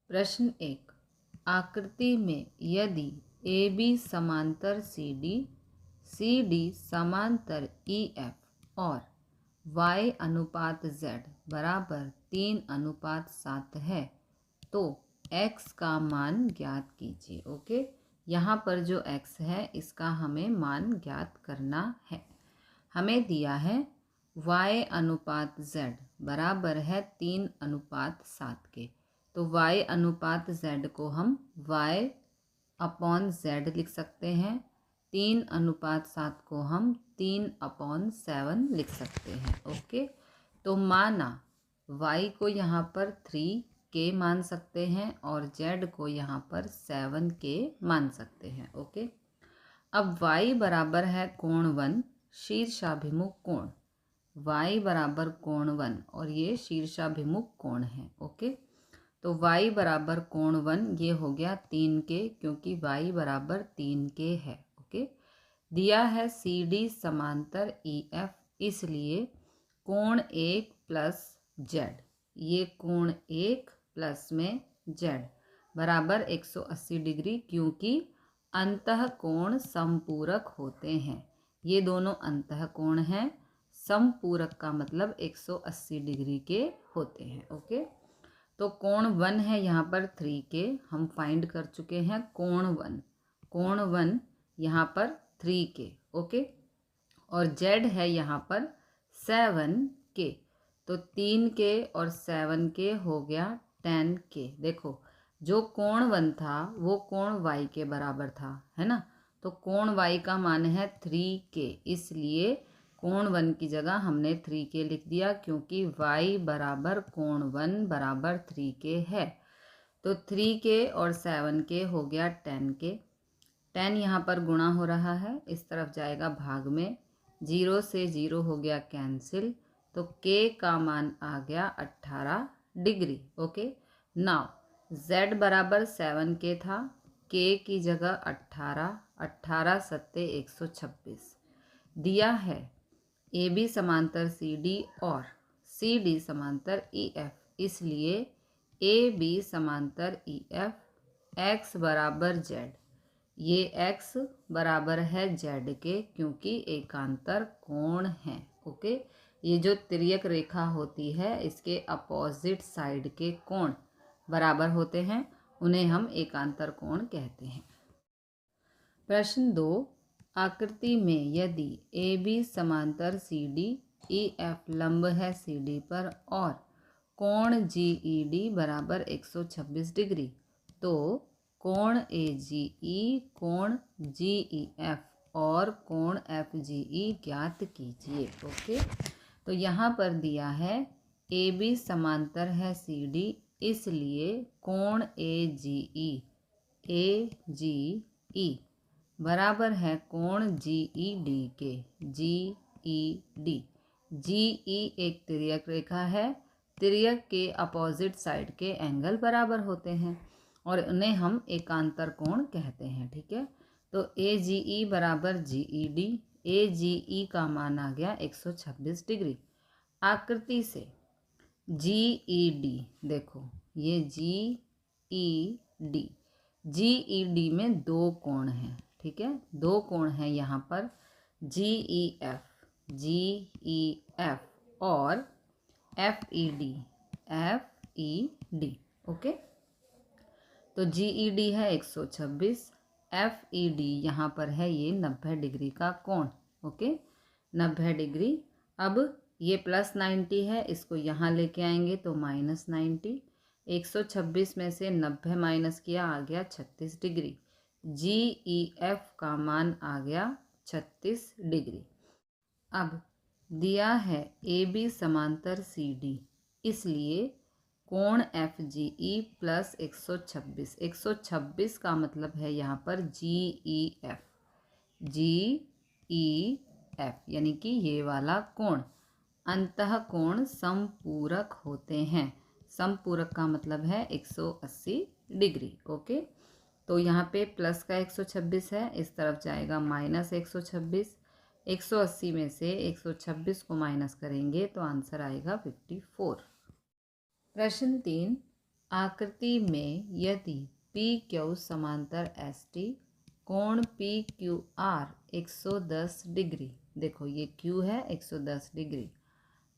प्रश्न 1। आकृति में यदि ए बी समांतर सी डी समांतर ई एफ और y अनुपात z बराबर 3:7 है तो x का मान ज्ञात कीजिए। ओके, यहाँ पर जो x है इसका हमें मान ज्ञात करना है। हमें दिया है y अनुपात z बराबर है 3:7 के, तो y अनुपात z को हम y/z लिख सकते हैं। 3:7 को हम 3/7 लिख सकते हैं। ओके, तो माना y को यहाँ पर 3k मान सकते हैं और z को यहाँ पर 7k मान सकते हैं। ओके, अब y बराबर है कोण 1 शीर्षाभिमुख कोण, y बराबर कोण 1 और ये शीर्षाभिमुख कोण है। ओके, तो y बराबर कोण 1 ये हो गया 3k क्योंकि y बराबर 3k है। ओके, दिया है सी डी समांतर ई एफ, इसलिए कोण 1 प्लस z, ये कोण 1 प्लस में z बराबर 180 डिग्री, क्योंकि अंतः कोण समपूरक होते हैं। ये दोनों अंतः कोण हैं, समपूरक का मतलब 180 डिग्री के होते हैं। ओके, तो कोण 1 है यहाँ पर 3k, हम फाइंड कर चुके हैं कोण 1 यहाँ पर 3k। ओके, और z है यहाँ पर 7k, तो 3k और 7k हो गया 10k। देखो, जो कोण 1 था वो कोण y के बराबर था, है ना, तो कोण y का मान है 3k, इसलिए कोण 1 की जगह हमने 3k लिख दिया, क्योंकि y बराबर कोण 1 बराबर 3k है। तो 3k और 7k हो गया 10k। 10 यहाँ पर गुणा हो रहा है, इस तरफ जाएगा भाग में, 0 से 0 हो गया कैंसिल, तो k का मान आ गया 18 डिग्री। ओके, नाउ z बराबर 7k था, k की जगह 18 सत्ते 126। दिया है ए बी समांतर सी डी और सी डी समांतर ई एफ, इसलिए ए बी समांतर ई एफ x बराबर z, ये x बराबर है z के, क्योंकि एकांतर कोण है। ओके, ये जो तिर्यक रेखा होती है इसके अपोजिट साइड के कोण बराबर होते हैं, उन्हें हम एकांतर कोण कहते हैं। प्रश्न 2। आकृति में यदि ए बी समांतर सी डी, ई एफ लंब है सी डी पर और कोण जी ई डी बराबर 126 डिग्री, तो कोण ए जी ई, कोण जी ई एफ और कोण एफ जी ई ज्ञात कीजिए। ओके, तो यहाँ पर दिया है ए बी समांतर है सी डी, इसलिए कोण ए जी ई बराबर है कोण जी ई डी के, जी ई डी। जी ई एक तिर्यक रेखा है, तिर्यक के अपोजिट साइड के एंगल बराबर होते हैं और उन्हें हम एकांतर कोण कहते हैं। ठीक है, तो ए जी ई बराबर जी ई डी, ए जी ई का मान आ गया 126 डिग्री। आकृति से जी ई डी, देखो ये जी ई डी, जी ई डी में दो कोण हैं। ठीक है, दो कोण हैं यहाँ पर, जी ई एफ और एफ ई डी। ओके, तो जी ई डी है 126, एफ ई डी यहाँ पर है ये 90 डिग्री का कोण। Okay, 90 degree. अब ये प्लस 90 है, इसको यहाँ लेके आएंगे तो माइनस 90, 126 में से 90 माइनस किया, आ गया 36 डिग्री। जी ई एफ का मान आ गया 36 डिग्री। अब दिया है ए बी समांतर सी डी, इसलिए कोण एफ जी ई प्लस 126, 126 का मतलब है यहाँ पर जी ई एफ, यानी कि ये वाला कोण। अंतः कोण समपूरक होते हैं, समपूरक का मतलब है 180 डिग्री। ओके, तो यहाँ पे प्लस का 126 है, इस तरफ जाएगा माइनस 126, 180 में से 126 को माइनस करेंगे तो आंसर आएगा 54। प्रश्न 3। आकृति में यदि पी क्यू समांतर एस टी, कोण पी क्यू आर 110 डिग्री, देखो ये क्यू है 110 डिग्री,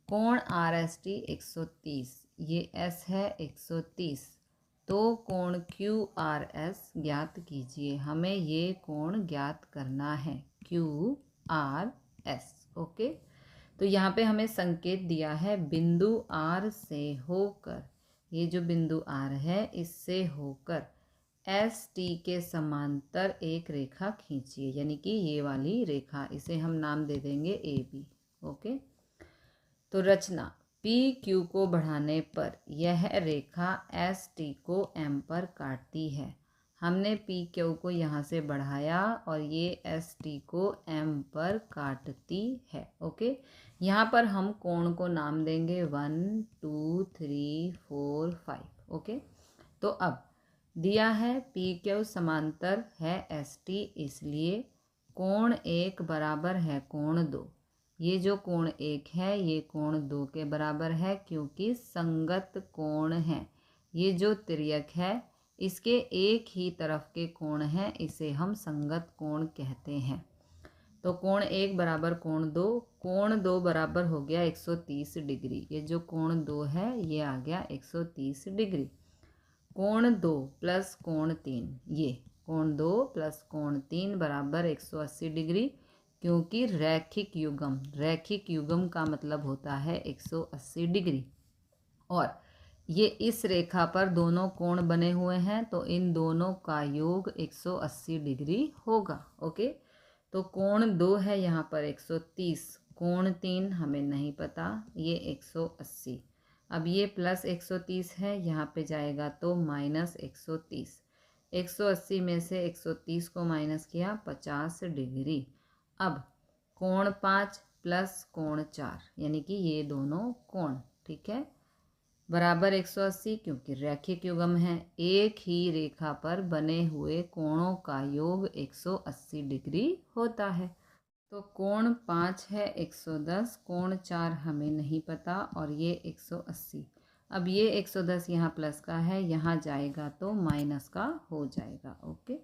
कोण आर एस टी 130, ये एस है 130, तो कोण क्यू आर एस ज्ञात कीजिए। हमें ये कोण ज्ञात करना है, क्यू आर एस। ओके, तो यहाँ पे हमें संकेत दिया है बिंदु आर से होकर, ये जो बिंदु आर है इससे होकर एस टी के समांतर एक रेखा खींचिए, यानी कि ये वाली रेखा, इसे हम नाम दे देंगे ए बी। ओके, तो रचना, पी क्यू को बढ़ाने पर यह रेखा एस टी को एम पर काटती है। हमने पी क्यू को यहाँ से बढ़ाया और ये एस टी को एम पर काटती है। ओके, यहाँ पर हम कोण को नाम देंगे 1 2 3 4 5। ओके, तो अब दिया है पी क्यू समांतर है एस टी, इसलिए कोण 1 बराबर है कोण 2। ये जो कोण 1 है ये कोण 2 के बराबर है, क्योंकि संगत कोण है। ये जो तिर्यक है इसके एक ही तरफ के कोण हैं, इसे हम संगत कोण कहते हैं। तो कोण 1 बराबर कोण 2, कोण 2 बराबर हो गया 130 डिग्री। ये जो कोण 2 है ये आ गया 130 डिग्री। कोण 2 प्लस कोण 3, ये कोण 2 प्लस कोण 3 बराबर 180 डिग्री, क्योंकि रैखिक युग्म का मतलब होता है 180 डिग्री। और ये इस रेखा पर दोनों कोण बने हुए हैं, तो इन दोनों का योग 180 डिग्री होगा। ओके, तो कोण 2 है यहाँ पर 130, कोण 3 हमें नहीं पता, ये 180। अब ये प्लस 130 है, यहाँ पे जाएगा तो माइनस 130। 180 में से 130 को माइनस किया 50 डिग्री। अब कोण 5 प्लस कोण 4, यानी कि ये दोनों कोण, ठीक है, बराबर 180, क्योंकि रैखिक युग्म है। एक ही रेखा पर बने हुए कोणों का योग 180 डिग्री होता है। तो कोण 5 है 110, कोण 4 हमें नहीं पता, और ये 180। अब ये 110 यहाँ प्लस का है, यहाँ जाएगा तो माइनस का हो जाएगा। ओके,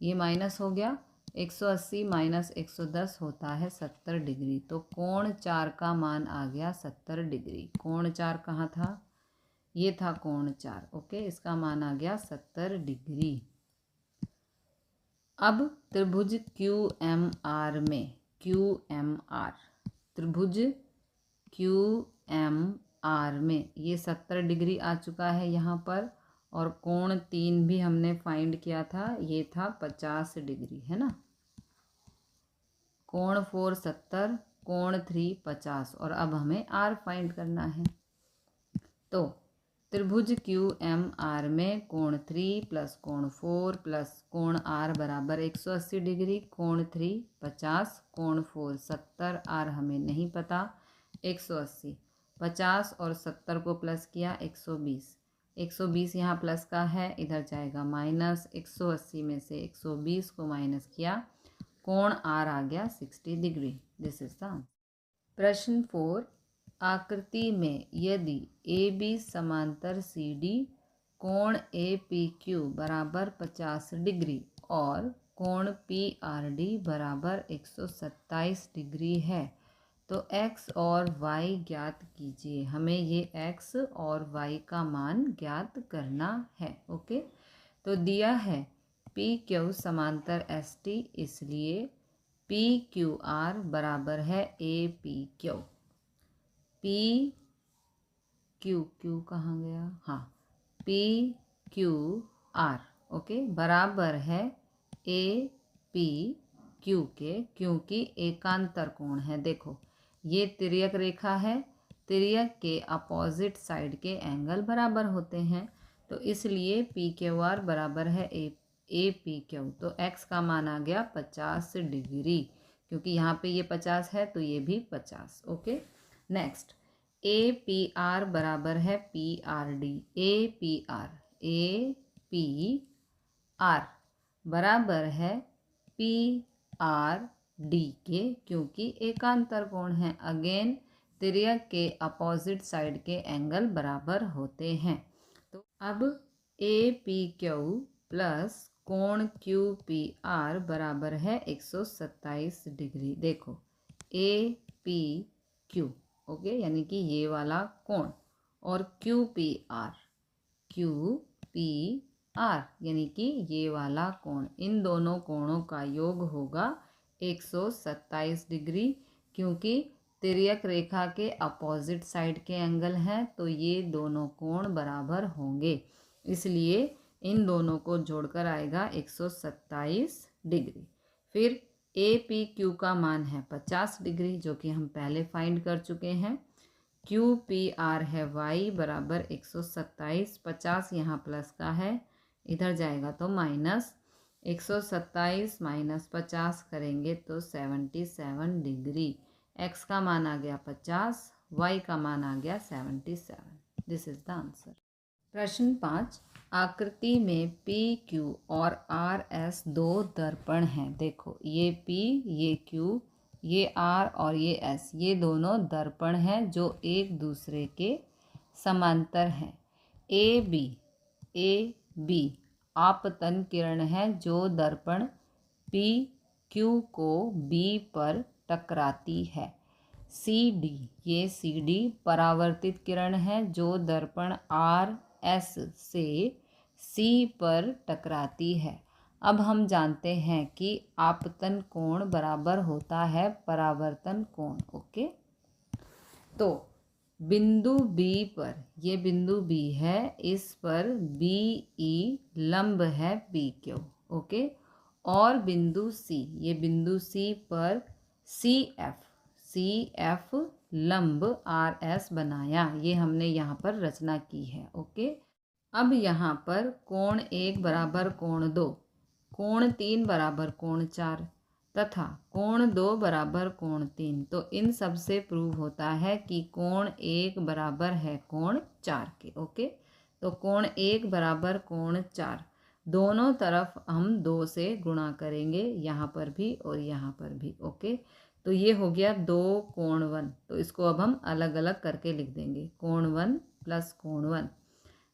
ये माइनस हो गया, 180 माइनस 110 होता है 70 डिग्री। तो कोण 4 का मान आ गया 70 डिग्री। कोण 4 कहाँ था, ये था कोण 4। ओके, इसका मान आ गया 70 डिग्री। अब त्रिभुज क्यू एम आर में, क्यू एम आर, त्रिभुज क्यू एम आर में ये 70 डिग्री आ चुका है यहाँ पर, और कोण 3 भी हमने फाइंड किया था, ये था 50 डिग्री, है ना। कोण 4 70, कोण 3 50, और अब हमें आर फाइंड करना है। तो त्रिभुज क्यू एम आर में कोण 3 प्लस कोण 4 प्लस कोण आर बराबर 180 डिग्री, कोण 3 50, कोण 4 70, आर हमें नहीं पता, 180, 50 और 70 को प्लस किया 120, 120 यहाँ प्लस का है, इधर जाएगा माइनस, 180 में से 120 को माइनस किया, कोण आर आ गया 60 degree. This is the answer. प्रश्न 4, आकृति में यदि ए बी समांतर सी डी, कोण ए पी क्यू बराबर 50 डिग्री और कोण पी आर डी बराबर 127 डिग्री है, तो x और y ज्ञात कीजिए। हमें ये x और y का मान ज्ञात करना है। ओके, तो दिया है पी क्यू समांतर एस टी, इसलिए पी क्यू आर बराबर है A P Q. P Q, Q कहाँ गया, हाँ, पी क्यू आर, ओके, बराबर है ए पी क्यू के, क्योंकि एकांतर कोण है। देखो ये तिर्यक रेखा है, तिर्यक के अपोजिट साइड के एंगल बराबर होते हैं, तो इसलिए पी क्यू आर बराबर है ए पी क्यू। तो एक्स का मान आ गया 50 डिग्री, क्योंकि यहाँ पे ये 50 है तो ये भी 50। Okay, next, A P R बराबर है P R D. A P R बराबर है पी आर डी के, क्योंकि एकांतर कोण है। अगेन तिर्यक के अपोजिट साइड के एंगल बराबर होते हैं। तो अब ए पी क्यू प्लस कोण क्यू पी आर बराबर है 127 डिग्री। देखो ए पी क्यू, ओके, यानी कि ये वाला कोण, और क्यू पी आर यानी कि ये वाला कोण, इन दोनों कोणों का योग होगा 127 डिग्री, क्योंकि तिर्यक रेखा के अपोजिट साइड के एंगल हैं, तो ये दोनों कोण बराबर होंगे, इसलिए इन दोनों को जोड़कर आएगा 127 डिग्री। फिर ए पी क्यू का मान है 50 डिग्री, जो कि हम पहले फाइंड कर चुके हैं। क्यू पी आर है y बराबर 127, 50 यहाँ प्लस का है, इधर जाएगा तो माइनस, 127 माइनस 50 करेंगे तो 77 डिग्री। x का मान आ गया 50, y का मान आ गया 77। This is the answer. प्रश्न 5, आकृति में पी क्यू और आर एस दो दर्पण हैं। देखो ये P, ये Q, ये R और ये S, ये दोनों दर्पण हैं जो एक दूसरे के समांतर हैं। ए बी आपतन किरण है जो दर्पण P Q को B पर टकराती है। ये सी डी परावर्तित किरण है जो दर्पण R S से C पर टकराती है। अब हम जानते हैं कि आपतन कोण बराबर होता है परावर्तन कोण, ओके। तो बिंदु B पर, ये बिंदु B है, इस पर BE लंब है PQ, ओके, और बिंदु C, ये बिंदु C पर CF लंब RS बनाया, ये हमने यहाँ पर रचना की है, ओके। अब यहाँ पर कोण 1 बराबर कोण 2, कोण 3 बराबर कोण 4 तथा कोण 2 बराबर कोण 3, तो इन सब से प्रूव होता है कि कोण 1 बराबर है कोण 4 के, ओके। तो कोण 1 बराबर कोण 4, दोनों तरफ हम 2 से गुणा करेंगे, यहाँ पर भी और यहाँ पर भी, ओके। तो ये हो गया 2 कोण 1, तो इसको अब हम अलग अलग करके लिख देंगे, कोण 1 प्लस कोण 1।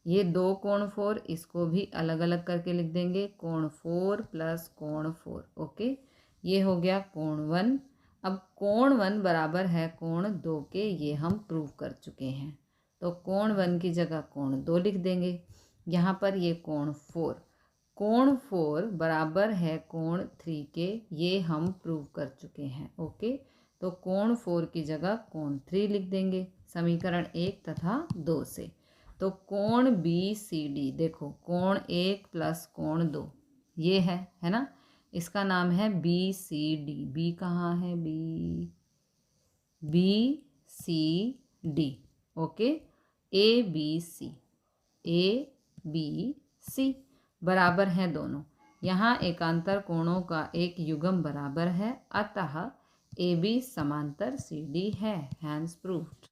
ये 2 कोण 4, इसको भी अलग अलग करके लिख देंगे, कोण 4 प्लस कोण 4, ओके। ये हो गया कोण 1। अब कोण 1 बराबर है कोण 2 के, ये हम प्रूव कर चुके हैं, तो कोण 1 की जगह कोण 2 लिख देंगे। यहाँ पर ये कोण 4 बराबर है कोण 3 के, ये हम प्रूव कर चुके हैं, ओके। तो कोण 4 की जगह कोण 3 लिख देंगे समीकरण 1 तथा 2 से। तो कोण BCD, देखो कोण 1 प्लस कोण 2, ये है ना, इसका नाम है BCD। B कहाँ है, BCD, ओके। ABC बराबर हैं दोनों, यहाँ एकांतर कोणों का एक युग्म बराबर है, अतः AB समांतर CD है, हैंस प्रूव्ड।